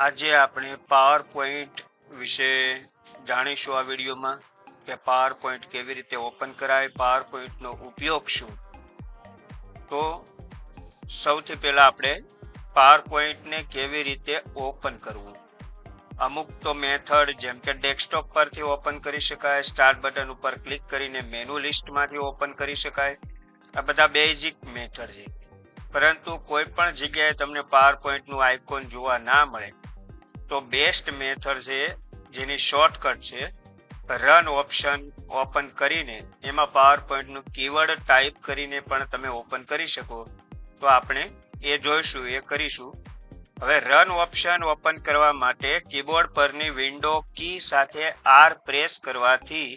આજે આપણે power point વિશે જાણીશું આ વિડીયોમાં કે પાવર પોઈન્ટ કેવી રીતે ઓપન કરાય, પાવર પોઈન્ટનો ઉપયોગ શું. તો સૌથી પહેલા આપણે પાવર પોઈન્ટને કેવી રીતે ઓપન કરવું. અમુક તો મેથડ જેમ કે ડેસ્કટોપ પરથી ઓપન કરી શકાય, સ્ટાર્ટ બટન ઉપર ક્લિક કરીને મેનુ લિસ્ટમાંથી ઓપન કરી શકાય. આ બધા બેઝિક મેથડ છે. પરંતુ કોઈ પણ જગ્યાએ તમને પાવર પોઈન્ટનું આઇકોન જોવા ના મળે તો બેસ્ટ મેથડ છે, જેની શોર્ટકટ છે રન ઓપ્શન ઓપન કરીને એમાં પાવર પોઈન્ટનું કીવર્ડ ટાઈપ કરીને પણ તમે ઓપન કરી શકો. તો આપણે એ જોઈશું, એ કરીશું. હવે રન ઓપ્શન ઓપન કરવા માટે કીબોર્ડ પરની વિન્ડો કી સાથે આર પ્રેસ કરવાથી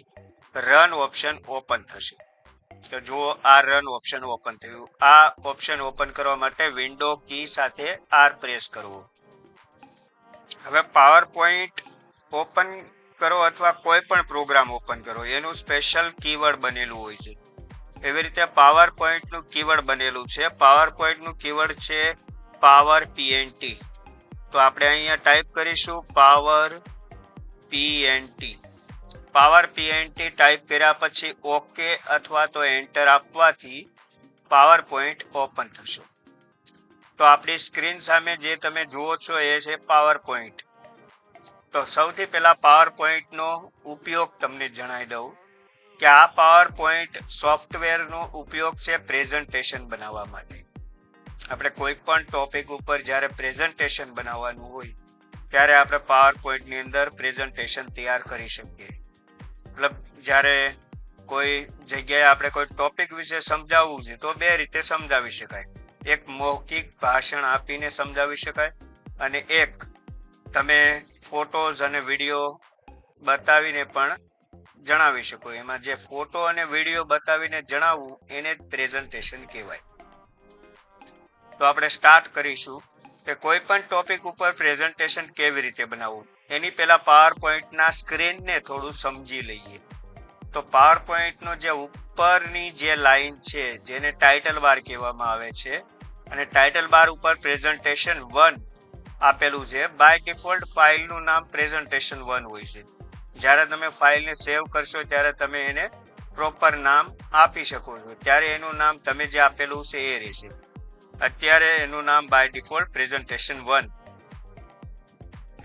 રન ઓપ્શન ઓપન થશે. તો જુઓ, આ રન ઓપ્શન ઓપન થયું. આ ઓપ્શન ઓપન કરવા માટે વિન્ડો કી સાથે આર પ્રેસ કરવો. હવે પાવર પોઈન્ટ ઓપન કરો અથવા કોઈ પણ પ્રોગ્રામ ઓપન કરો, એનું સ્પેશિયલ કીવર્ડ બનેલું હોય છે. એવી રીતે પાવર પોઈન્ટનું કીવર્ડ બનેલું છે. પાવર પોઈન્ટનું કીવર્ડ છે પાવર પીએનટી. તો આપણે અહીંયા ટાઈપ કરીશું પાવર પીએનટી. પાવર પીએનટી ટાઈપ કર્યા પછી ઓકે અથવા તો એન્ટર આપવાથી પાવર પોઈન્ટ ઓપન થશે. તો આપણી સ્ક્રીન સામે જે તમે જુઓ છો એ છે પાવર પોઈન્ટ. તો સૌથી પહેલા પાવર પોઈન્ટનો ઉપયોગ તમને જણાવી દઉં કે આ પાવર પોઈન્ટ સોફ્ટવેરનો ઉપયોગ છે પ્રેઝન્ટેશન બનાવવા માટે. આપણે કોઈ પણ ટોપિક ઉપર જ્યારે પ્રેઝન્ટેશન બનાવવાનું હોય ત્યારે આપણે પાવર પોઈન્ટની અંદર પ્રેઝન્ટેશન તૈયાર કરી શકીએ. મતલબ જ્યારે કોઈ જગ્યાએ આપણે કોઈ ટોપિક વિશે સમજાવવું છે તો બે રીતે સમજાવી શકાય. એક મૌખિક ભાષણ આપીને સમજાવી શકાય અને એક તમે ફોટોઝ અને વિડીયો બતાવીને પણ જણાવી શકો. એમાં જે ફોટો અને વિડીયો બતાવીને જણાવવું એને જ પ્રેઝન્ટેશન કહેવાય. તો આપણે સ્ટાર્ટ કરીશું કે કોઈ પણ ટોપિક ઉપર પ્રેઝન્ટેશન કેવી રીતે બનાવવું. એની પહેલા પાવર પોઈન્ટના સ્ક્રીનને થોડું સમજી લઈએ. તો પાવર પોઈન્ટનો જે ઉપરની જે લાઈન છે જેને ટાઇટલ બાર કહેવામાં આવે છે અને ટાઇટલ બાર ઉપર પ્રેઝન્ટેશન 1 આપેલું છે. બાય ડિફોલ્ટ ફાઇલનું નામ પ્રેઝન્ટેશન 1 હોય છે. જ્યારે તમે ફાઇલને સેવ કરશો ત્યારે તમે એને પ્રોપર નામ આપી શકો છો. ત્યારે એનું નામ તમે જે આપેલું છે એ રહેશે. અત્યારે એનું નામ બાય ડિફોલ્ટ પ્રેઝન્ટેશન 1.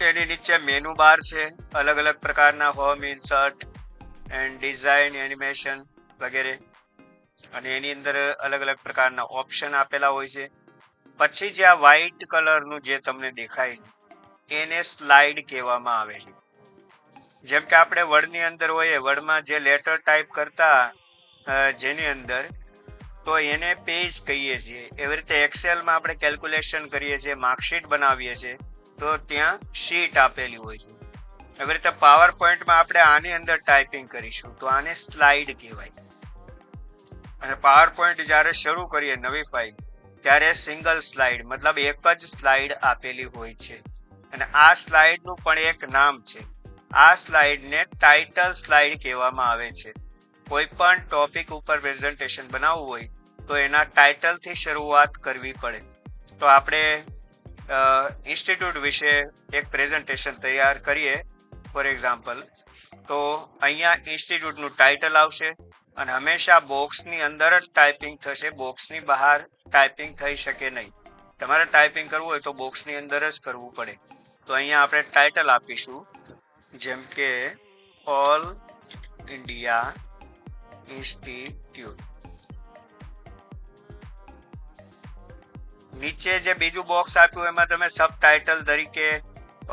એની નીચે મેનુ બાર છે, અલગ અલગ પ્રકારના home, insert and design, animation વગેરે, અને એની અંદર અલગ અલગ પ્રકારના ઓપ્શન આપેલા હોય છે. પછી જે આ વ્હાઇટ કલરનું જે તમને દેખાય છે એને સ્લાઇડ કહેવામાં આવે છે. જેમ કે આપણે વર્ડની અંદર હોઈએ, વર્ડમાં જે લેટર ટાઈપ કરતા જેની અંદર, તો એને પેજ કહીએ છીએ. એવી રીતે એક્સેલમાં આપણે કેલ્ક્યુલેશન કરીએ છીએ, માર્કશીટ બનાવીએ છીએ, તો ત્યાં શીટ આપેલી હોય છે. એવી રીતે પાવર પોઈન્ટમાં આપણે આની અંદર ટાઈપિંગ કરીશું તો આને સ્લાઇડ કહેવાય. અને પાવર પોઈન્ટ જ્યારે શરૂ કરીએ નવી ફાઇલ ત્યારે સિંગલ સ્લાઇડ, મતલબ એક જ સ્લાઇડ આપેલી હોય છે. અને આ સ્લાઇડનું પણ એક નામ છે. આ સ્લાઇડને ટાઇટલ સ્લાઇડ કહેવામાં આવે છે. કોઈ પણ ટોપિક ઉપર પ્રેઝન્ટેશન બનાવવું હોય તો એના ટાઇટલથી શરૂઆત કરવી પડે. તો આપણે ઇન્સ્ટિટ્યૂટ વિશે એક પ્રેઝન્ટેશન તૈયાર કરીએ ફોર એક્ઝામ્પલ, તો અહીંયા ઇન્સ્ટિટ્યૂટનું ટાઇટલ આવશે અને હંમેશા બોક્સની અંદર જ ટાઈપિંગ થશે. બોક્સની બહાર ટાઈપિંગ થઈ શકે નહીં. તમારે ટાઈપિંગ કરવું હોય તો બોક્સની અંદર જ કરવું પડે. તો અહીંયા આપણે ટાઇટલ આપીશું, જેમ કે ઓલ ઇન્ડિયા ઇન્સ્ટિટ્યૂટ. નીચે જે બીજું બોક્સ આપ્યું એમાં તમે સબ ટાઇટલ તરીકે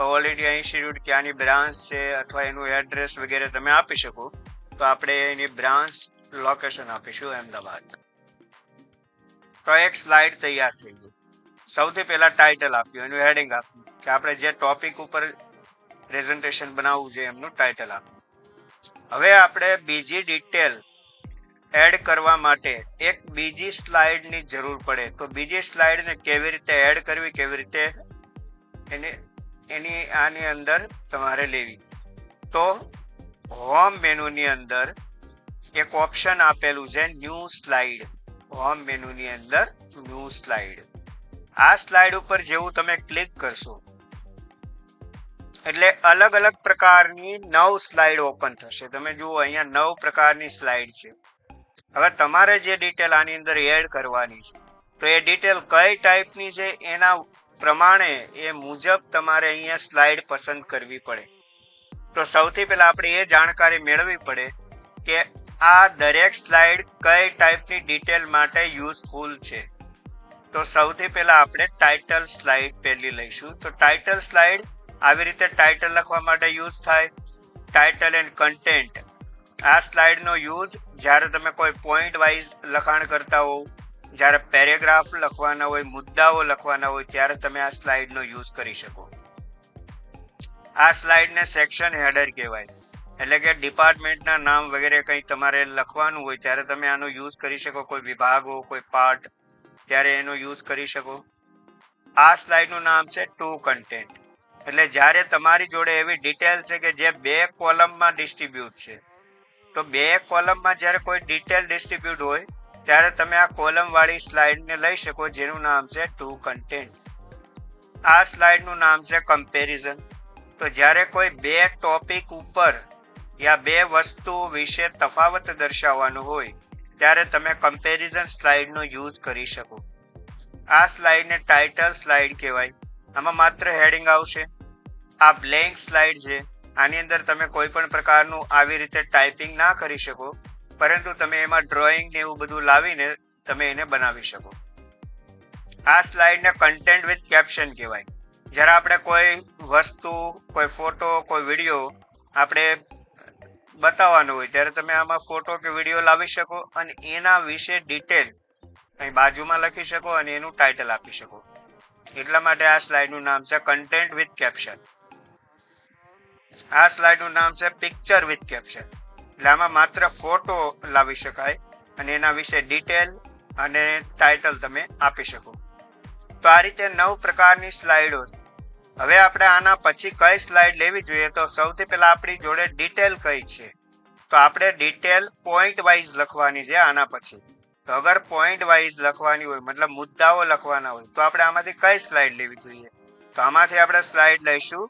ઓલ ઇન્ડિયા ઇન્સ્ટિટ્યૂટ ક્યાંની બ્રાન્ચ છે અથવા એનું એડ્રેસ વગેરે તમે આપી શકો. તો આપણે એની બ્રાન્ચ લોકેશન આપીશું અમદાવાદ. તો એક સ્લાઇડ તૈયાર થઈ ગઈ. સૌથી પહેલા ટાઇટલ આપ્યું, એનું હેડિંગ આપ્યું કે આપણે જે ટોપિક ઉપર પ્રેઝન્ટેશન બનાવવું છે એમનું ટાઇટલ આપ્યું. હવે આપણે બીજી ડિટેલ એડ કરવા માટે એક બીજી સ્લાઇડની જરૂર પડે. તો બીજી સ્લાઇડને કેવી રીતે એડ કરવી, કેવી રીતે એની આની અંદર તમારે લેવી. તો હોમ મેનુની અંદર એક ઓપ્શન આપેલું છે ન્યૂ સ્લાઇડ. હોમ મેનુની અંદર ન્યૂ સ્લાઇડ. આ સ્લાઇડ ઉપર જેવું તમે ક્લિક કરશો એટલે અલગ અલગ પ્રકારની 9 સ્લાઇડ ઓપન થશે. તમે જુઓ અહીંયા 9 પ્રકારની સ્લાઇડ છે. હવે તમારે જે ડિટેલ આની અંદર એડ કરવાની છે, તો એ ડિટેલ કઈ ટાઈપની છે એના પ્રમાણે એ મુજબ તમારે અહીંયા સ્લાઇડ પસંદ કરવી પડે. તો સૌથી પહેલા આપણે એ જાણકારી મેળવવી પડે કે આ દરેક સ્લાઇડ કઈ ટાઈપની ડિટેલ માટે યુઝફુલ છે. તો સૌથી પહેલા આપણે ટાઇટલ સ્લાઇડ પહેલી લઈશું. તો ટાઇટલ સ્લાઇડ આવી રીતે ટાઇટલ લખવા માટે યુઝ થાય. ટાઇટલ એન્ડ કન્ટેન્ટ, આ સ્લાઇડનો યુઝ જ્યારે તમે કોઈ પોઈન્ટ વાઇઝ લખાણ કરતા હો, જ્યારે પેરેગ્રાફ લખવાના હોય, મુદ્દાઓ લખવાના હોય, ત્યારે તમે આ સ્લાઇડનો યુઝ કરી શકો. આ સ્લાઇડને સેક્શન હેડર કહેવાય, એટલે કે ડિપાર્ટમેન્ટના નામ વગેરે કંઈ તમારે લખવાનું હોય ત્યારે તમે આનો યુઝ કરી શકો. કોઈ વિભાગો, કોઈ પાર્ટ, ત્યારે એનો યુઝ કરી શકો. આ સ્લાઇડનું નામ છે ટુ કન્ટેન્ટ, એટલે જ્યારે તમારી જોડે એવી ડિટેલ છે કે જે 2 કોલમમાં ડિસ્ટ્રીબ્યુટ છે, તો 2 કોલમમાં જ્યારે કોઈ ડિટેલ ડિસ્ટ્રીબ્યુટ હોય ત્યારે તમે આ કોલમવાળી સ્લાઇડને લઈ શકો, જેનું નામ છે ટુ કન્ટેન્ટ. આ સ્લાઇડનું નામ છે કમ્પેરિઝન. તો જ્યારે કોઈ 2 ટોપિક ઉપર યા 2 વસ્તુ વિશે તફાવત દર્શાવવાનો હોય ત્યારે તમે કમ્પેરિઝન સ્લાઇડનો યુઝ કરી શકો. આ સ્લાઇડને ટાઇટલ સ્લાઇડ કહેવાય. આમાં માત્ર હેડિંગ આવશે. આ બ્લેન્ક સ્લાઇડ છે, આની અંદર તમે કોઈ પણ પ્રકારનું આવી રીતે ટાઈપિંગ ના કરી શકો, પરંતુ તમે એમાં ડ્રોઈંગ ને એવું બધું લાવીને તમે એને બનાવી શકો. આ સ્લાઇડને કન્ટેન્ટ વિથ કેપ્શન કહેવાય. જ્યારે આપણે કોઈ વસ્તુ, કોઈ ફોટો, કોઈ વિડીયો આપણે બતાવવાનો હોય ત્યારે તમે આમાં ફોટો કે વિડીયો લાવી શકો અને એના વિશે ડિટેલ અહીં બાજુમાં લખી શકો અને એનું ટાઇટલ આપી શકો. એટલા માટે આ સ્લાઇડનું નામ છે કન્ટેન્ટ વિથ કેપ્શન. આ સ્લાઇડનું નામ છે પિક્ચર વિથ કેપ્શન, એટલે આમાં માત્ર ફોટો લાવી શકાય અને એના વિશે ડિટેલ અને ટાઇટલ તમે આપી શકો. તો આ રીતે 9 પ્રકારની સ્લાઇડો. હવે આપણે આના પછી કઈ સ્લાઇડ લેવી જોઈએ, તો સૌથી પહેલા આપણી જોડે ડિટેલ કઈ છે, તો આપણે ડિટેલ પોઈન્ટ વાઇઝ લખવાની છે આના પછી. તો અગર પોઈન્ટ વાઇઝ લખવાની હોય, મતલબ મુદ્દાઓ લખવાના હોય, તો આપણે આમાંથી કઈ સ્લાઇડ લેવી જોઈએ, તો આમાંથી આપણે સ્લાઇડ લઈશું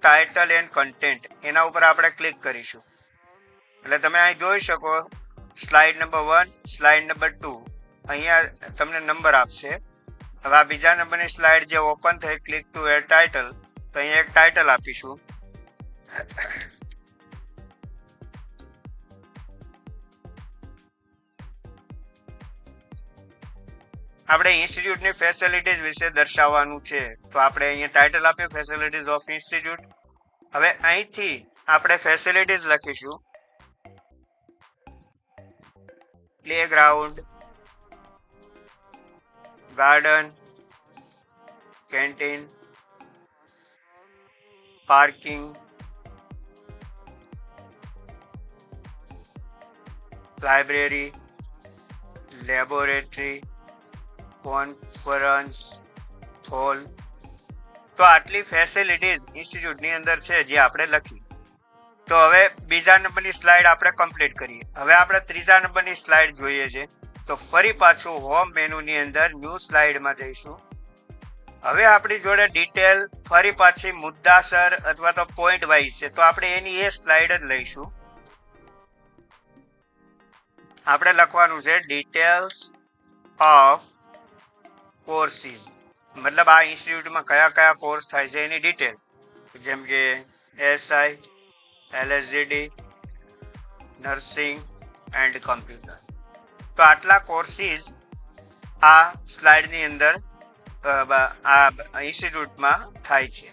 ટાઇટલ એન્ડ કન્ટેન્ટ. એના ઉપર આપણે ક્લિક કરીશું એટલે તમે અહીં જોઈ શકો સ્લાઇડ નંબર 1, સ્લાઇડ નંબર 2, અહીંયા તમને નંબર આપશે. હવે આ બીજા નંબરની સ્લાઇડ જે ઓપન થઈ, ક્લિક ટુ એડ ટાઇટલ, તો અહીંયા એક ટાઇટલ આપીશું. આપણે ઇન્સ્ટિટ્યૂટની ફેસિલિટીઝ વિશે દર્શાવવાનું છે, તો આપણે અહીંયા ટાઇટલ આપ્યું ફેસિલિટીઝ ઓફ ઇન્સ્ટિટ્યૂટ. હવે અહીંથી આપણે ફેસિલિટીઝ લખીશું playground, garden, canteen, parking, library, laboratory, conference hall. તો આટલી ફેસિલિટીઝ ઇન્સ્ટિટ્યૂટની અંદર છે જે આપણે લખી. તો હવે બીજા નંબરની સ્લાઇડ આપણે કમ્પ્લીટ કરીએ. હવે આપણે ત્રીજા નંબરની સ્લાઇડ જોઈએ છે, તો ફરી પાછું હોમ મેનુની અંદર ન્યૂ સ્લાઇડમાં જઈશું. હવે આપણી જોડે ડિટેલ ફરી પાછી મુદ્દાસર અથવા તો પોઈન્ટ વાઇઝ છે, તો આપણે એની એ સ્લાઇડ જ લઈશું. આપણે લખવાનું છે ડિટેલ્સ ઓફ કોર્સીસ, મતલબ આ ઇન્સ્ટિટ્યૂટમાં કયા કયા કોર્સ થાય છે એની ડિટેલ, જેમ કે SI, LSGD, nursing and computer. તો આટલા કોર્સીસ આ સ્લાઇડની અંદર આ ઇન્સ્ટિટ્યૂટમાં થાય છે.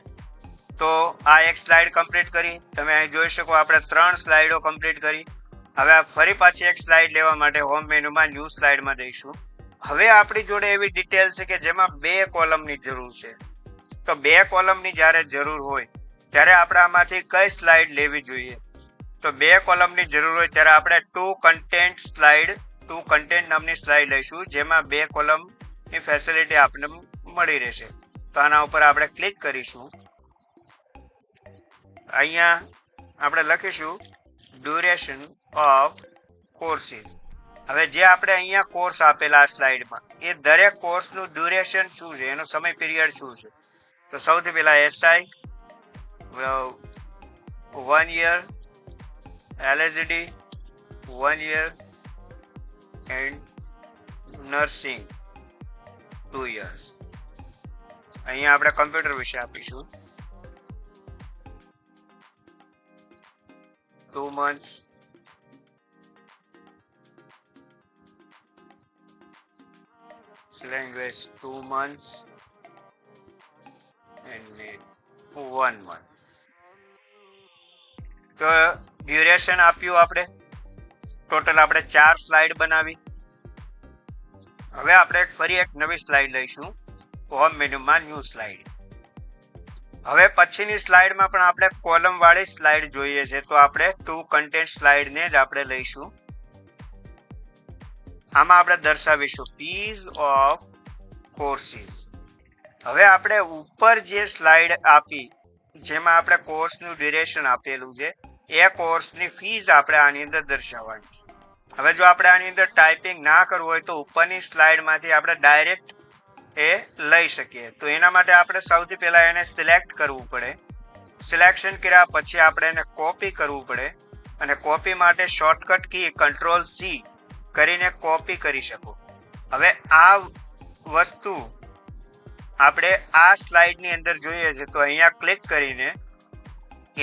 તો આ એક સ્લાઇડ કમ્પ્લીટ કરી. તમે અહીં જોઈ શકો આપણે 3 સ્લાઇડો કમ્પ્લીટ કરી. હવે ફરી પાછી એક સ્લાઇડ લેવા માટે હોમ મેનુમાં ન્યૂ સ્લાઇડમાં જઈશું. હવે આપણી જોડે એવી ડિટેલ છે કે જેમાં 2 કોલમની જરૂર છે. તો 2 કોલમની જ્યારે જરૂર હોય ત્યારે આપણે આમાંથી કઈ સ્લાઇડ લેવી જોઈએ, તો 2 કોલમની જરૂર હોય ત્યારે આપણે two content slide, two content નામની સ્લાઇડ લઈશું, જેમાં 2 કોલમની ફેસિલિટી આપણને મળી રહેશે. તો આના ઉપર આપણે ક્લિક કરીશું. અહીંયા આપણે લખીશું ડ્યુરેશન ઓફ કોર્સીસ. હવે જે આપણે અહીંયા કોર્સ આપેલા આ સ્લાઇડમાં, એ દરેક કોર્સનું ડ્યુરેશન શું છે, એનો સમય પીરિયડ શું છે. તો સૌથી પહેલા SI 1 year LSD, 1 year and nursing 2 years. અહીંયા આપણે કમ્પ્યુટર વિશે આપીશું. 2 months language, 2 months and 1 month. તો ડ્યુરેશન આપ્યું આપણે. ટોટલ આપણે 4 સ્લાઇડ બનાવી. હવે આપણે ફરી એક નવી સ્લાઇડ લઈશું. હોમ મેન્યુમાં ન્યૂ સ્લાઇડ. હવે પછીની સ્લાઇડમાં પણ આપણે કોલમ વાળી સ્લાઇડ જોઈએ છે, તો આપણે ટુ કન્ટેન્ટ સ્લાઇડને જ આપણે લઈશું. આમાં આપણે દર્શાવીશું ફીઝ ઓફ કોર્સીસ. હવે આપણે ઉપર જે સ્લાઇડ આપી જેમાં આપણે કોર્સનું ડ્યુરેશન આપેલું છે એ કોર્સની ફીઝ આપણે આની અંદર દર્શાવવાની છે. હવે જો આપણે આની અંદર ટાઈપિંગ ના કરવું હોય તો ઉપરની સ્લાઇડમાંથી આપણે ડાયરેક્ટ એ લઈ શકીએ. તો એના માટે આપણે સૌથી પહેલાં એને સિલેક્ટ કરવું પડે. સિલેક્શન કર્યા પછી આપણે એને કોપી કરવું પડે અને કોપી માટે શોર્ટકટ કી Ctrl+C કરીને કોપી કરી શકો. હવે આ વસ્તુ આપણે આ સ્લાઇડની અંદર જોઈએ છે તો અહીંયા ક્લિક કરીને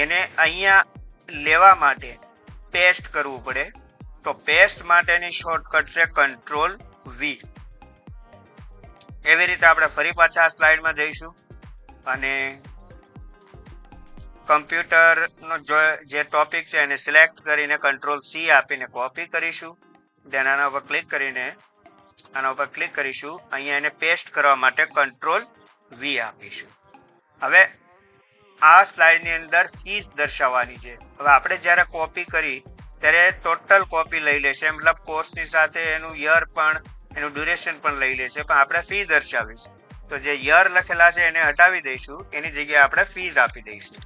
એને અહીંયા લેવા માટે પેસ્ટ કરવું પડે. તો પેસ્ટ માટેની શોર્ટકટ છે Ctrl+V. એવી રીતે આપણે ફરી પાછા આ સ્લાઇડમાં જઈશું અને કમ્પ્યુટરનો જે ટોપિક છે એને સિલેક્ટ કરીને Ctrl+C આપીને કોપી કરીશું. દેન આના ઉપર ક્લિક કરીને આના ઉપર ક્લિક કરીશું. અહીંયા એને પેસ્ટ કરવા માટે Ctrl+V આપીશું. હવે આ સ્લાઇડની અંદર ફીસ દર્શાવવાની છે. હવે આપણે જ્યારે કોપી કરી ત્યારે ટોટલ કોપી લઈ લેશે, મતલબ કોર્સની સાથે એનું યર પણ એનું ડ્યુરેશન પણ લઈ લેશે, પણ આપણે ફી દર્શાવીશું. તો જે યર લખેલા છે એને હટાવી દઈશું, એની જગ્યાએ આપણે ફીઝ આપી દઈશું.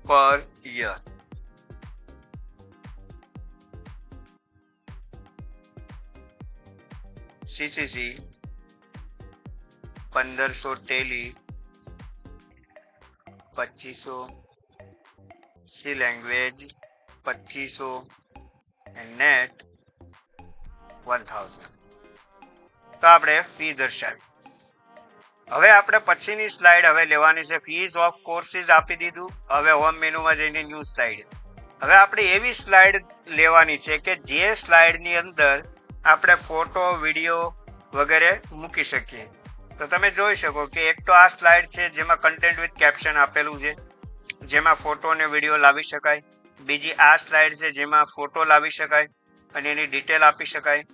પર year. CCC 1500 Tally 2500 C language 2500 and net 1000. તો આપણે ફી દર્શાવી. હવે આપણે પછીની સ્લાઇડ હવે લેવાની છે. ફીઝ ઓફ કોર્સીસ આપી દીધું. હવે હોમ મેનુમાં જઈને ન્યૂ સ્લાઇડ. હવે આપણે એવી સ્લાઇડ લેવાની છે કે જે સ્લાઇડની અંદર આપણે ફોટો વિડીયો વગેરે મૂકી શકીએ. તો તમે જોઈ શકો કે એક તો આ સ્લાઇડ છે જેમાં કન્ટેન્ટ વિથ કેપ્શન આપેલું છે, જેમાં ફોટો અને વિડીયો લાવી શકાય. બીજી આ સ્લાઇડ છે જેમાં ફોટો લાવી શકાય અને એની ડિટેલ આપી શકાય.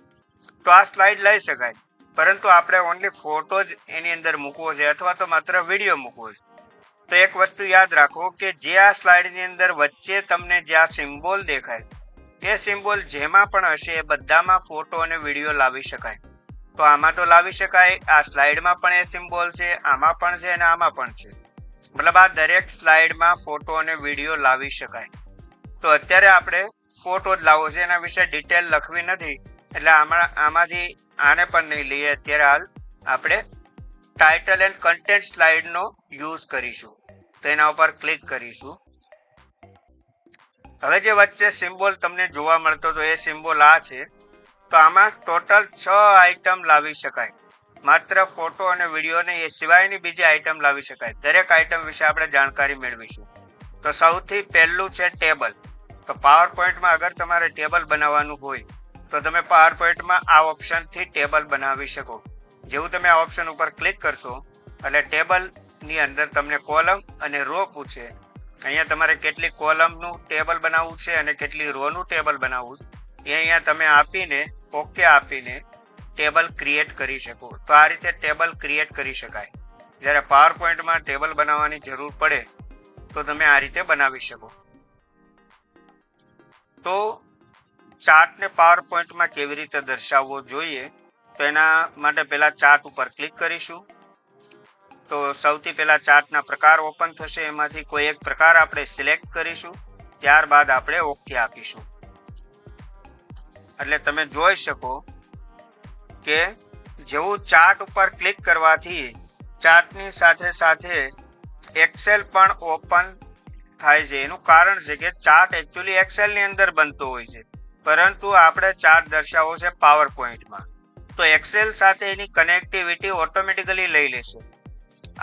તો આ સ્લાઇડ લઈ શકાય, પરંતુ આપણે ઓનલી ફોટો જ એની અંદર મૂકવો છે અથવા તો માત્ર વિડીયો મૂકવો છે. તો એક વસ્તુ યાદ રાખો કે જે આ સ્લાઇડની અંદર વચ્ચે તમને જે આ સિમ્બોલ દેખાય છે એ સિમ્બોલ જેમાં પણ હશે એ બધામાં ફોટો અને વિડીયો લાવી શકાય. તો આમાં તો લાવી શકાય, આ સ્લાઇડમાં પણ એ સિમ્બોલ છે, આમાં પણ છે અને આમાં પણ છે. મતલબ આ દરેક સ્લાઇડમાં ફોટો અને વિડીયો લાવી શકાય. તો અત્યારે આપણે ફોટો જ લાવવો છે, એના વિશે ડિટેલ લખવી નથી, એટલે આમાંથી આને પણ નહીં લઈએ. અત્યારે હાલ આપણે ટાઇટલ એન્ડ કન્ટેન્ટ સ્લાઇડનો યુઝ કરીશું. તો એના ઉપર ક્લિક કરીશું. હવે જે વચ્ચે સિમ્બોલ તમને જોવા મળતો તો એ સિમ્બોલ આ છે. તો આમાં ટોટલ 6 આઇટમ લાવી શકાય. માત્ર ફોટો અને વિડીયો ને એ સિવાયની બીજી આઇટમ લાવી શકાય. દરેક આઇટમ વિશે આપણે જાણકારી મેળવીશું. તો સૌથી પહેલું છે ટેબલ. તો પાવર પોઈન્ટમાં અગર તમારે ટેબલ બનાવવાનું હોય તો તમે પાવર પોઈન્ટમાં આ ઓપ્શનથી ટેબલ બનાવી શકો. જેવું તમે આ ઓપ્શન ઉપર ક્લિક કરશો એટલે ટેબલની અંદર તમને કોલમ અને રો પૂછે. અહીંયા તમારે કેટલી કોલમનું ટેબલ બનાવવું છે અને કેટલી રોનું ટેબલ બનાવવું એ અહીંયા તમે આપીને ઓકે આપીને ટેબલ ક્રિએટ કરી શકો. તો આ રીતે ટેબલ ક્રિએટ કરી શકાય. જ્યારે પાવર પોઈન્ટમાં ટેબલ બનાવવાની જરૂર પડે તો તમે આ રીતે બનાવી શકો. તો ચાર્ટને પાવર પોઈન્ટમાં કેવી રીતે દર્શાવવો જોઈએ તો એના માટે પહેલા ચાર્ટ ઉપર ક્લિક કરીશું. તો સૌથી પહેલા ચાર્ટના પ્રકાર ઓપન થશે. એમાંથી કોઈ એક પ્રકાર આપણે સિલેક્ટ કરીશું. ત્યારબાદ આપણે ઓકે આપીશું. એટલે તમે જોઈ શકો કે જેવું ચાર્ટ ઉપર ક્લિક કરવાથી ચાર્ટની સાથે સાથે એક્સેલ પણ ઓપન થાય છે. એનું કારણ છે કે ચાર્ટ એકચ્યુઅલી એક્સેલની અંદર બનતો હોય છે, પરંતુ આપણે ચાર્ટ દર્શાવવો છે પાવર પોઈન્ટમાં, તો એક્સેલ સાથે એની કનેક્ટિવિટી ઓટોમેટિકલી લઈ લેશે.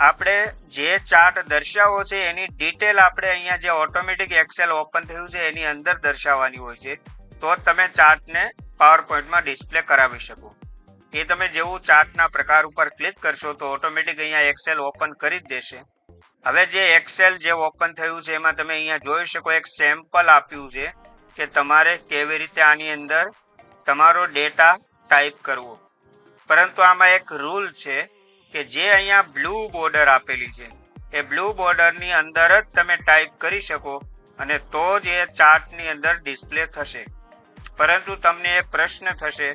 આપણે જે ચાર્ટ દર્શાવવો છે એની ડિટેલ આપણે અહીંયા જે ઓટોમેટિક એક્સેલ ઓપન થયું છે એની અંદર દર્શાવવાની હોય છે, તો તમે ચાર્ટને પાવર પોઈન્ટમાં ડિસ્પ્લે કરાવી શકો. એ તમે જેવું ચાર્ટના પ્રકાર ઉપર ક્લિક કરશો તો ઓટોમેટિક અહીંયા એક્સેલ ઓપન કરી જ દેશે. હવે જે એક્સેલ જે ઓપન થયું છે એમાં તમે અહીંયા જોઈ શકો એક સેમ્પલ આપ્યું છે કે તમારે કેવી રીતે આની અંદર તમારો ડેટા ટાઈપ કરવો. પરંતુ આમાં એક રૂલ છે કે જે અહીંયા બ્લુ બોર્ડર આપેલી છે એ બ્લુ બોર્ડરની અંદર જ તમે ટાઈપ કરી શકો અને તો જ એ ચાર્ટની અંદર ડિસ્પ્લે થશે. પરંતુ તમને એક પ્રશ્ન થશે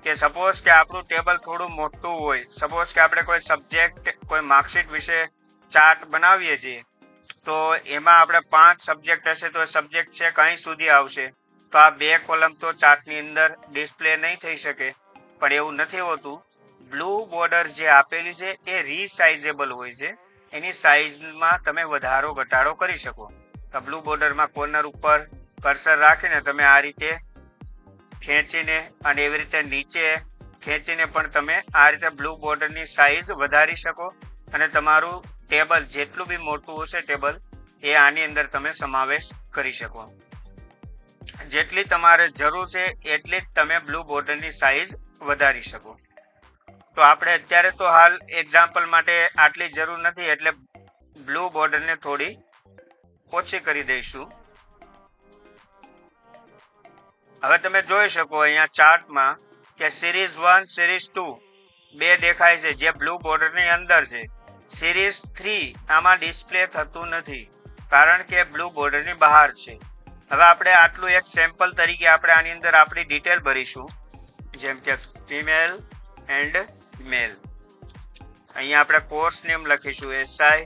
કે સપોઝ કે આપણું ટેબલ થોડું મોટું હોય, સપોઝ કે આપણે કોઈ સબ્જેક્ટ કોઈ માર્કશીટ વિશે ચાર્ટ બનાવીએ છીએ, તો એમાં આપણે 5 સબ્જેક્ટ હશે તો સબ્જેક્ટ છે કઈ સુધી આવશે, તો આ 2 કોલમ તો ચાર્ટની અંદર ડિસ્પ્લે નહીં થઈ શકે. પણ એવું નથી હોતું. બ્લુ બોર્ડર જે આપેલી છે એ રીસાઇઝેબલ હોય છે, એની સાઇઝમાં તમે વધારો ઘટાડો કરી શકો. તો બ્લુ બોર્ડરમાં કોર્નર ઉપર કર્સર રાખીને તમે આ રીતે ખેંચીને અને એવી રીતે નીચે ખેંચીને પણ તમે આ રીતે બ્લુ બોર્ડરની સાઇઝ વધારી શકો અને તમારું ટેબલ જેટલું બી મોટું હશે ટેબલ એ આની અંદર તમે સમાવેશ કરી શકો. જેટલી તમારે જરૂર છે એટલી જ તમે બ્લુ બોર્ડરની સાઇઝ વધારી શકો. તો આપણે અત્યારે તો હાલ એક્ઝામ્પલ માટે આટલી જરૂર નથી એટલે બ્લુ બોર્ડરને થોડી ઓછી કરી દઈશું. હવે તમે જોઈ શકો અહીંયા ચાર્ટમાં કે સિરીઝ 1 સિરીઝ 2 બે દેખાય છે જે બ્લુ બોર્ડરની અંદર છે. સિરીઝ 3 આમાં ડિસ્પ્લે થતું નથી કારણ કે બ્લુ બોર્ડરની બહાર છે. હવે આપણે આટલું એક સેમ્પલ તરીકે આપણે આની અંદર આપણી ડિટેલ ભરીશું, જેમ કે ફિમેલ એન્ડ મેલ. અહીંયા આપણે કોર્સ નેમ લખીશું SI,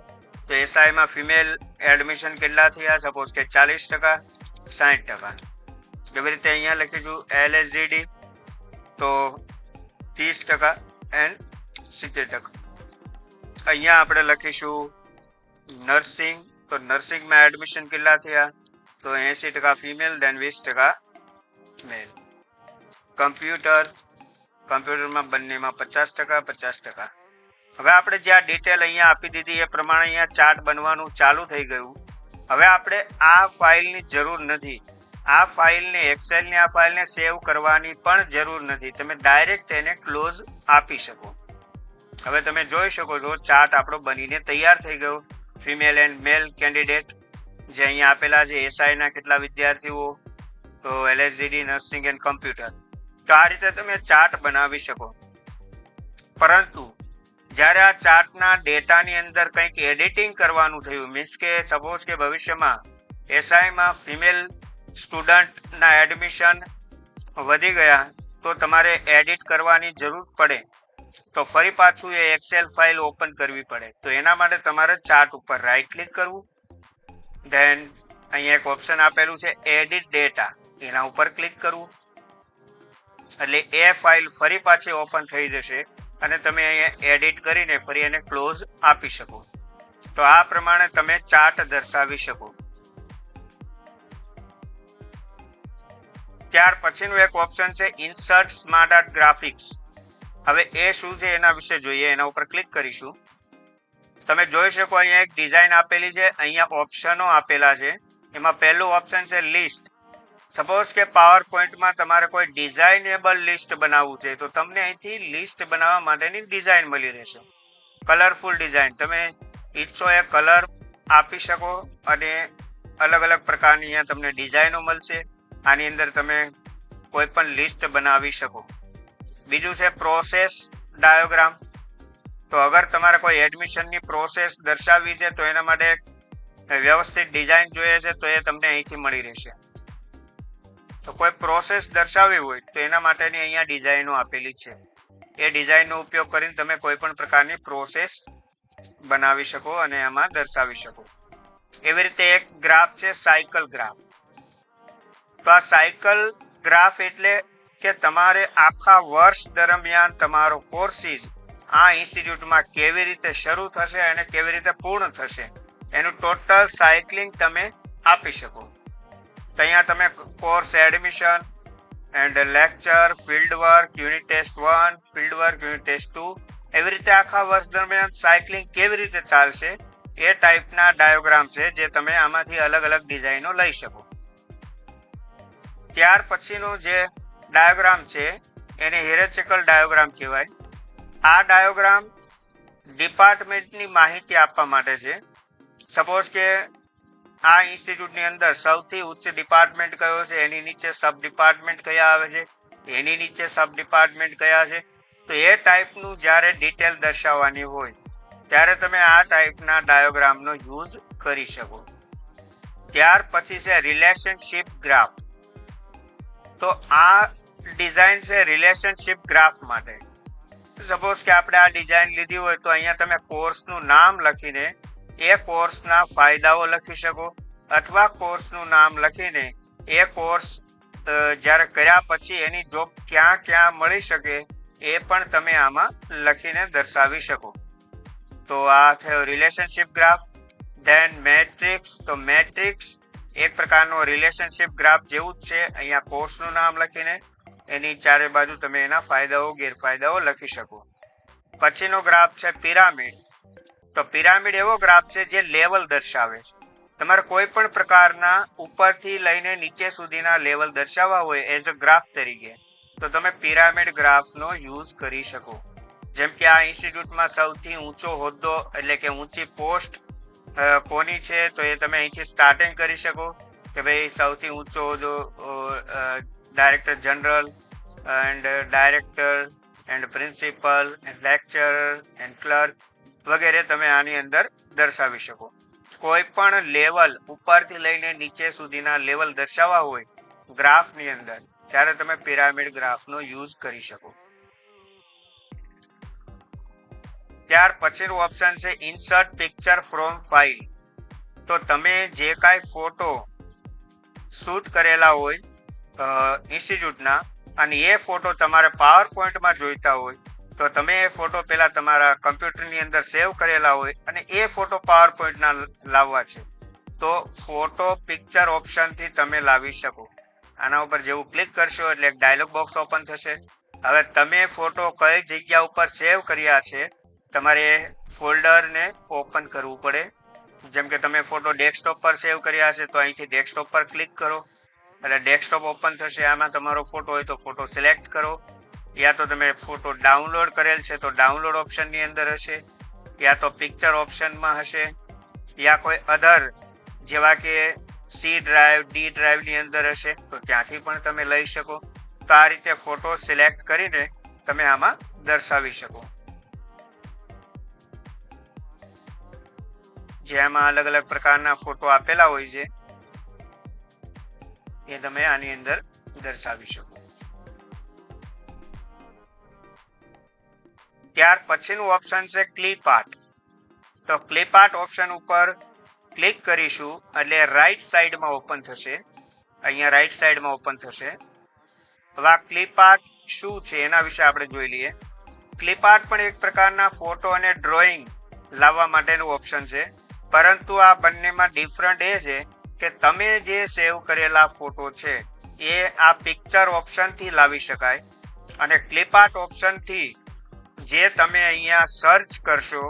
તો SIમાં ફિમેલ એડમિશન કેટલા થયા, સપોઝ કે 40%, 60%. એવી રીતે અહીંયા લખીશું LSGD, તો 30% એન્ડ 70%. અહીંયા આપણે લખીશું નર્સિંગ, તો નર્સિંગમાં એડમિશન કેટલા થયા, તો 80% ફિમેલ દેન 20% મેલ. કમ્પ્યુટરમાં બંનેમાં 50%. હવે આપણે જે આ ડિટેલ અહીંયા આપી દીધી એ પ્રમાણે અહીંયા ચાર્ટ બનવાનું ચાલુ થઈ ગયું. હવે આપણે આ ફાઇલની જરૂર નથી, આ ફાઇલને એક્સેલની આ ફાઇલને સેવ કરવાની પણ જરૂર નથી. તમે ડાયરેક્ટ એને ક્લોઝ આપી શકો. હવે તમે જોઈ શકો છો ચાર્ટ આપણો બનીને તૈયાર થઈ ગયો. ફિમેલ એન્ડ મેલ કેન્ડિડેટ જે અહીંયા આપેલા છે, SIના કેટલા વિદ્યાર્થીઓ, તો LSGD, નર્સિંગ એન્ડ કમ્પ્યુટર. તો આ રીતે તમે ચાર્ટ બનાવી શકો. પરંતુ જ્યારે આ ચાર્ટના ડેટાની અંદર કંઈક એડિટિંગ કરવાનું થયું, મીન્સ કે સપોઝ કે ભવિષ્યમાં SIમાં ફિમેલ સ્ટુડન્ટના એડમિશન વધી ગયા તો તમારે એડિટ કરવાની જરૂર પડે, તો ફરી પાછું એ એક્સેલ ફાઇલ ઓપન કરવી પડે. તો એના માટે તમારે ચાર્ટ ઉપર રાઈટ ક્લિક કરવું, દેન અહીંયા એક ઓપ્શન આપેલું છે એડિટ ડેટા, એના ઉપર ક્લિક કરવું એટલે એ ફાઇલ ફરી પાછી ઓપન થઈ જશે અને તમે અહીંયા એડિટ કરીને ફરી એને ક્લોઝ આપી શકો. તો આ પ્રમાણે તમે ચાર્ટ દર્શાવી શકો. ત્યાર પછીનું એક ઓપ્શન છે ઇન્સર્ટ સ્માર્ટ આર્ટ ગ્રાફિક્સ. હવે એ શું છે એના વિશે જોઈએ. એના ઉપર ક્લિક કરીશું. તમે જોઈ શકો અહીંયા એક ડિઝાઇન આપેલી છે, અહીંયા ઓપ્શનો આપેલા છે. એમાં પહેલું ઓપ્શન છે લિસ્ટ. સપોઝ કે પાવર પોઈન્ટમાં તમારે કોઈ ડિઝાઇનેબલ લિસ્ટ બનાવવું છે તો તમને અહીંથી લિસ્ટ બનાવવા માટેની ડિઝાઇન મળી રહેશે. કલરફુલ ડિઝાઇન, તમે ઈચ્છો એ કલર આપી શકો અને અલગ અલગ પ્રકારની અહીંયા તમને ડિઝાઇનો મળશે. આની અંદર તમે કોઈ પણ લિસ્ટ બનાવી શકો. બીજું છે પ્રોસેસ ડાયોગ્રામ. તો અગર તમારે કોઈ એડમિશનની પ્રોસેસ દર્શાવવી છે તો એના માટે વ્યવસ્થિત ડિઝાઇન જોઈએ છે તો એ તમને અહીંથી મળી રહેશે. તો કોઈ પ્રોસેસ દર્શાવવી હોય તો એના માટેની અહીંયા ડિઝાઇનો આપેલી છે. એ ડિઝાઇનનો ઉપયોગ કરીને તમે કોઈ પણ પ્રકારની પ્રોસેસ બનાવી શકો અને એમાં દર્શાવી શકો. એવી રીતે એક ગ્રાફ છે સાયકલ ગ્રાફ. તો આ સાયકલ ગ્રાફ એટલે કે તમારે આખા વર્ષ દરમિયાન તમારો કોર્સિસ આ ઇન્સ્ટિટ્યૂટમાં કેવી રીતે શરૂ થશે અને કેવી રીતે પૂર્ણ થશે એનું ટોટલ સાયકલિંગ તમે આપી શકો. તો અહીંયા તમે course admission and lecture, field work, unit test 1, field work, unit test 2 એવી રીતે આખા વર્ષ દરમિયાન સાયકલિંગ કેવી રીતે ચાલશે એ ટાઈપના ડાયોગ્રામ છે જે તમે આમાંથી અલગ અલગ ડિઝાઇનો લઈ શકો. ત્યાર પછીનો જે ડાયોગ્રામ છે એને હિરેચેકલ ડાયોગ્રામ કહેવાય. આ ડાયોગ્રામ ડિપાર્ટમેન્ટની માહિતી આપવા માટે છે. સપોઝ કે આ ઇન્સ્ટિટ્યૂટની અંદર સૌથી ઉચ્ચ ડિપાર્ટમેન્ટ કયો છે, એની નીચે સબ ડિપાર્ટમેન્ટ કયા આવે છે, એની નીચે સબ ડિપાર્ટમેન્ટ કયા છે, તો એ ટાઈપનું જ્યારે ડિટેલ દર્શાવવાની હોય ત્યારે તમે આ ટાઈપના ડાયોગ્રામનો યુઝ કરી શકો. ત્યાર પછી છે રિલેશનશિપ ગ્રાફ. તો આ ડિઝાઇન છે રિલેશનશિપ ગ્રાફ માટે. સપોઝ કે આપણે આ ડિઝાઇન લીધી હોય તો અહીંયા તમે કોર્સનું નામ લખીને એ કોર્સના ફાયદાઓ લખી શકો અથવા કોર્સનું નામ લખીને એ કોર્સ જ્યારે કર્યા પછી એની જોબ ક્યાં ક્યાં મળી શકે એ પણ તમે આમાં લખીને દર્શાવી શકો. તો આ થયો રિલેશનશિપ ગ્રાફ. Then matrix. તો મેટ્રિક્સ એક પ્રકારનો રિલેશનશિપ ગ્રાફ જેવું જ છે. અહીંયા કોર્સનું નામ લખીને એની ચારે બાજુ તમે એના ફાયદાઓ ગેરફાયદાઓ લખી શકો. પછીનો ગ્રાફ છે પિરામિડ. તો પિરામિડ એવો ગ્રાફ છે જે લેવલ દર્શાવે છે. તમારે કોઈ પણ પ્રકારના ઉપરથી લઈને નીચે સુધીના લેવલ દર્શાવવા હોય એઝ અ ગ્રાફ તરીકે તો તમે પિરામિડ ગ્રાફનો યુઝ કરી શકો. જેમ કે આ ઇન્સ્ટિટ્યૂટમાં સૌથી ઊંચો હોદ્દો એટલે કે ઊંચી પોસ્ટ કોની છે તો એ તમે અહીંથી સ્ટાર્ટિંગ કરી શકો કે ભાઈ સૌથી ઊંચો હોદ્દો director general and director and principal and lecturer and clerk વગેરે તમે આની અંદર દર્શાવી શકો. કોઈ પણ લેવલ ઉપરથી લઈને નીચે સુધીના લેવલ દર્શાવવા હોય ગ્રાફની અંદર ત્યારે તમે પિરામિડ ગ્રાફનો યુઝ કરી શકો. ત્યાર પછીનું ઓપ્શન છે ઇન્સર્ટ પિક્ચર ફ્રોમ ફાઇલ. તો તમે જે કાંઈ ફોટો શૂટ કરેલા હોય ઇન્સ્ટિટ્યૂટના અને એ ફોટો તમારે પાવર પોઈન્ટમાં જોઈતા હોય તો તમે એ ફોટો પહેલાં તમારા કમ્પ્યુટરની અંદર સેવ કરેલા હોય અને એ ફોટો પાવર પોઈન્ટના લાવવા છે તો ફોટો પિક્ચર ઓપ્શનથી તમે લાવી શકો. આના ઉપર જેવું ક્લિક કરશો એટલે એક ડાયલોગ બોક્સ ઓપન થશે. હવે તમે ફોટો કઈ જગ્યા ઉપર સેવ કર્યા છે તમારે ફોલ્ડરને ઓપન કરવું પડે. જેમ કે તમે ફોટો ડેસ્કટોપ પર સેવ કર્યા છે તો અહીંથી ડેસ્કટોપ પર ક્લિક કરો એટલે ડેસ્કટોપ ઓપન થશે. આમાં તમારો ફોટો હોય તો ફોટો સિલેક્ટ કરો, યા તો તમે ફોટો ડાઉનલોડ કરેલ છે તો ડાઉનલોડ ઓપ્શનની અંદર હશે, યા તો પિક્ચર ઓપ્શનમાં હશે, યા કોઈ અધર જેવા કે સી ડ્રાઈવ, ડી ડ્રાઈવની અંદર હશે તો ત્યાંથી પણ તમે લઈ શકો. તો આ રીતે ફોટો સિલેક્ટ કરીને તમે આમાં દર્શાવી શકો. જેમાં અલગ અલગ પ્રકારના ફોટો આપેલા હોય છે એ તમે આની અંદર દર્શાવી શકો. ત્યાર પછીનું ઓપ્શન છે ક્લિપ આર્ટ. તો ક્લિપ આર્ટ ઓપ્શન ઉપર ક્લિક કરીશું એટલે રાઈટ સાઈડમાં ઓપન થશે. અહીંયા રાઈટ સાઈડમાં ઓપન થશે. હવે આ ક્લિપ આર્ટ શું છે એના વિશે આપણે જોઈ લઈએ. ક્લિપ આર્ટ પણ એક પ્રકારના ફોટો અને ડ્રોઈંગ લાવવા માટેનું ઓપ્શન છે, પરંતુ આ બંનેમાં ડિફરન્ટ એ છે કે તમે જે સેવ કરેલા ફોટો છે એ આ પિક્ચર ઓપ્શનથી લાવી શકાય અને ક્લિપ આર્ટ ઓપ્શનથી જે તમે અહીંયા સર્ચ કરશો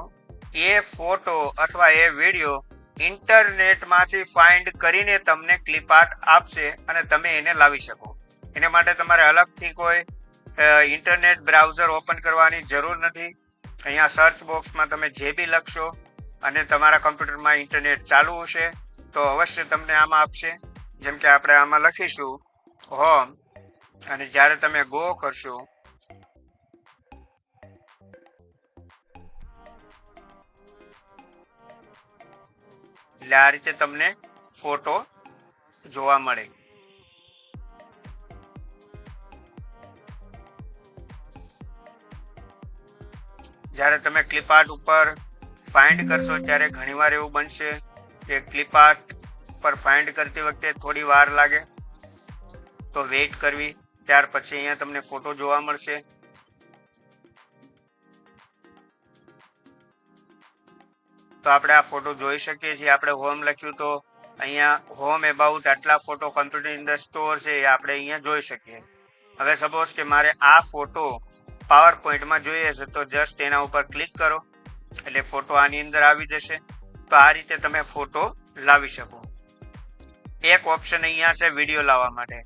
એ ફોટો અથવા એ વિડીયો ઇન્ટરનેટમાંથી ફાઇન્ડ કરીને તમને ક્લિપ આર્ટ આપશે અને તમે એને લાવી શકો. એને માટે તમારે અલગથી કોઈ ઇન્ટરનેટ બ્રાઉઝર ઓપન કરવાની જરૂર નથી. અહીંયા સર્ચ બોક્સમાં તમે જે બી લખશો અને તમારા કમ્પ્યુટરમાં ઇન્ટરનેટ ચાલુ હશે તો અવશ્ય તમને આમાં આપશે. જેમ કે આપણે આમાં લખીશું હોમ અને જ્યારે તમે ગો કરશો એટલે આ રીતે તમને ફોટો જોવા મળે. જ્યારે તમે ક્લિપ આર્ટ ઉપર ફાઇન્ડ કરશો ત્યારે ઘણીવાર એવું બનશે કે ક્લિપ આર્ટ પર ફાઇન્ડ કરતી વખતે થોડી વાર લાગે તો વેઇટ કરવી. ત્યાર પછી અહીંયા તમને ફોટો જોવા મળશે. તો આપણે આ ફોટો જોઈ શકીએ છીએ. આપણે હોમ લખ્યું તો અહીંયા હોમ એબાઉટ આટલા photo computer in the store છે એ આપણે અહીંયા જોઈ શકીએ. હવે સપોઝ કે મારે આ ફોટો પાવર પોઈન્ટમાં જોઈએ છે તો જસ્ટ એના ઉપર ક્લિક કરો એટલે ફોટો આની અંદર આવી જશે. તો આ રીતે તમે ફોટો લાવી શકો. એક ઓપ્શન અહીંયા છે વિડીયો લાવવા માટે,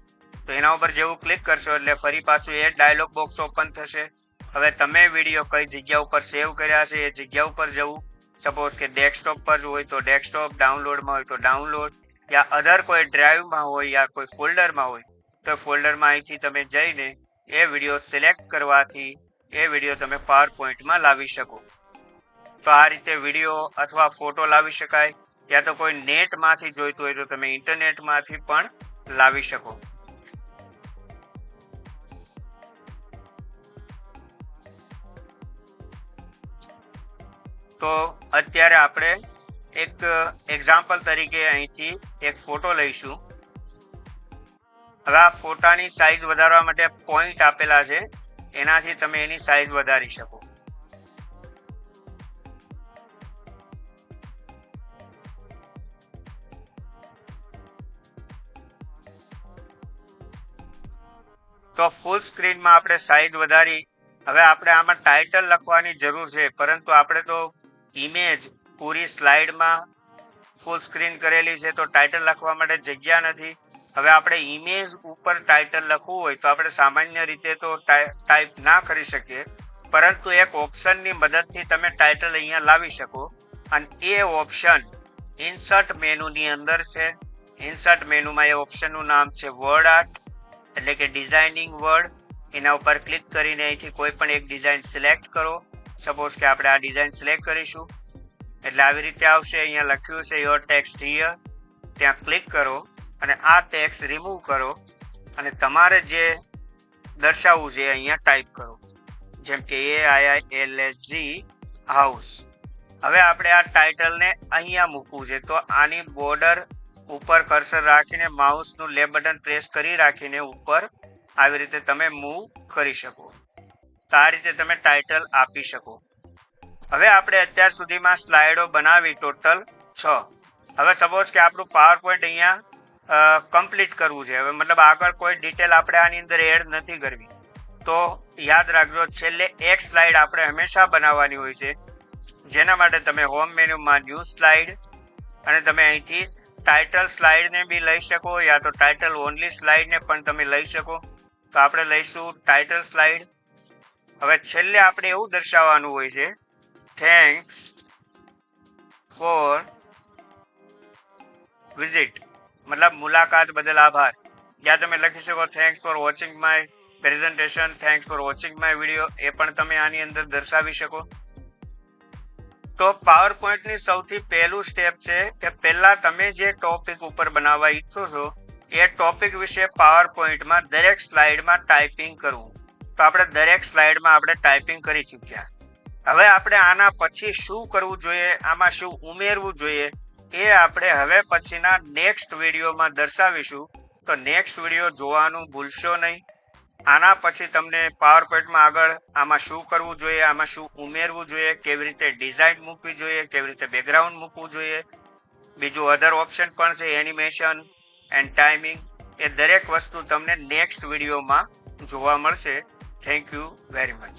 તો એના ઉપર જેવું ક્લિક કરશો એટલે ફરી પાછું એ ડાયલોગ બોક્સ ઓપન થશે. હવે તમે વિડીયો કઈ જગ્યા ઉપર સેવ કર્યા છે એ જગ્યા ઉપર જવું. સપોઝ કે ડેસ્કટોપ પર હોય તો ડેસ્કટોપ, ડાઉનલોડમાં હોય તો ડાઉનલોડ, યા અધર કોઈ ડ્રાઈવમાં હોય યા કોઈ ફોલ્ડરમાં હોય તો ફોલ્ડરમાં અહીંથી તમે જઈને એ વિડીયો સિલેક્ટ કરવાથી એ વિડીયો તમે પાવર પોઈન્ટમાં લાવી શકો. તો આ રીતે વિડીયો અથવા ફોટો લાવી શકાય. યા તો કોઈ નેટમાંથી જોઈતું હોય તો તમે ઇન્ટરનેટમાંથી પણ લાવી શકો. તો અત્યારે આપણે એક એક્ઝામ્પલ તરીકે અહીંથી એક ફોટો લઈશું. હવે આ ફોટાની સાઈઝ વધારવા માટે પોઈન્ટ આપેલા છે, એનાથી તમે એની સાઈઝ વધારી શકો. તો ફૂલ સ્ક્રીનમાં આપણે સાઈઝ વધારી. હવે આપણે આમાં ટાઇટલ લખવાની જરૂર છે, પરંતુ આપણે તો ઇમેજ પૂરી સ્લાઇડમાં ફૂલ સ્ક્રીન કરેલી છે તો ટાઇટલ લખવા માટે જગ્યા નથી. હવે આપણે ઇમેજ ઉપર ટાઇટલ લખવું હોય તો આપણે સામાન્ય રીતે તો ટાઈપ ના કરી શકીએ, પરંતુ એક ઓપ્શનની મદદથી તમે ટાઇટલ અહીંયા લાવી શકો. અને એ ઓપ્શન ઇન્સર્ટ મેનુની અંદર છે. ઇન્સર્ટ મેનુમાં એ ઓપ્શનનું નામ છે વર્ડ આર્ટ, એટલે કે ડિઝાઇનિંગ વર્ડ. એના ઉપર ક્લિક કરીને અહીંથી કોઈ પણ એક ડિઝાઇન સિલેક્ટ કરો. સપોઝ કે આપણે આ ડિઝાઇન સિલેક્ટ કરીશું એટલે આવી રીતે આવશે. અહીંયા લખ્યું છે યોર ટેક્સ્ટ હિયર, ત્યાં ક્લિક કરો અને આ ટેક્સ્ટ રિમૂવ કરો અને તમારે જે દર્શાવવું છે અહીંયા ટાઈપ કરો, જેમ કે AIILSG હાઉસ. હવે આપણે આ ટાઇટલને અહીંયા મૂકવું છે તો આની બોર્ડર ઉપર કર્સર રાખીને માઉસનું લેફ્ટ બટન પ્રેસ કરી રાખીને ઉપર આવી રીતે તમે મૂવ કરી શકો. તો આ રીતે તમે ટાઇટલ આપી શકો. હવે આપણે અત્યાર સુધીમાં સ્લાઇડો બનાવી ટોટલ 6. હવે સપોઝ કે આપણું પાવર પોઈન્ટ અહીંયા કમ્પ્લીટ કરવું છે. હવે મતલબ આગળ કોઈ ડિટેલ આપણે આની અંદર એડ નથી કરવી, તો યાદ રાખજો છેલ્લે એક સ્લાઇડ આપણે હંમેશા બનાવવાની હોય છે. જેના માટે તમે હોમ મેનુમાં ન્યૂ સ્લાઇડ અને તમે અહીંથી ટાઇટલ સ્લાઇડને બી લઈ શકો યા તો ટાઇટલ ઓનલી સ્લાઇડને પણ તમે લઈ શકો. તો આપણે લઈશું ટાઇટલ સ્લાઇડ. હવે છેલ્લે આપણે એવું દર્શાવવાનું હોય છે થેન્ક્સ ફોર વિઝિટ, મતલબ મુલાકાત બદલ આભાર. યા તમે લખી શકો thanks for watching my presentation, thanks for watching my video, એ પણ તમે આની અંદર દર્શાવી શકો. તો પાવર પોઈન્ટની સૌથી પહેલું સ્ટેપ છે કે પહેલા તમે જે ટોપિક ઉપર બનાવવા ઈચ્છો છો એ ટોપિક વિશે પાવર પોઈન્ટમાં દરેક સ્લાઇડમાં ટાઈપિંગ કરવું. તો આપણે દરેક સ્લાઇડમાં આપણે ટાઈપિંગ કરી ચૂક્યા. હવે આપણે આના પછી શું કરવું જોઈએ, આમાં શું ઉમેરવું જોઈએ એ આપણે હવે પછીના નેક્સ્ટ વિડીયોમાં દર્શાવીશું. તો નેક્સ્ટ વિડીયો જોવાનું ભૂલશો નહીં. આના પછી તમને પાવર પોઈન્ટમાં આગળ આમાં શું કરવું જોઈએ, આમાં શું ઉમેરવું જોઈએ, કેવી રીતે ડિઝાઇન મૂકવી જોઈએ, કેવી રીતે બેકગ્રાઉન્ડ મૂકવું જોઈએ, બીજું અધર ઓપ્શન પણ છે એનિમેશન એન્ડ ટાઈમિંગ. એ દરેક વસ્તુ તમને નેક્સ્ટ વિડીયોમાં જોવા મળશે. Thank you very much.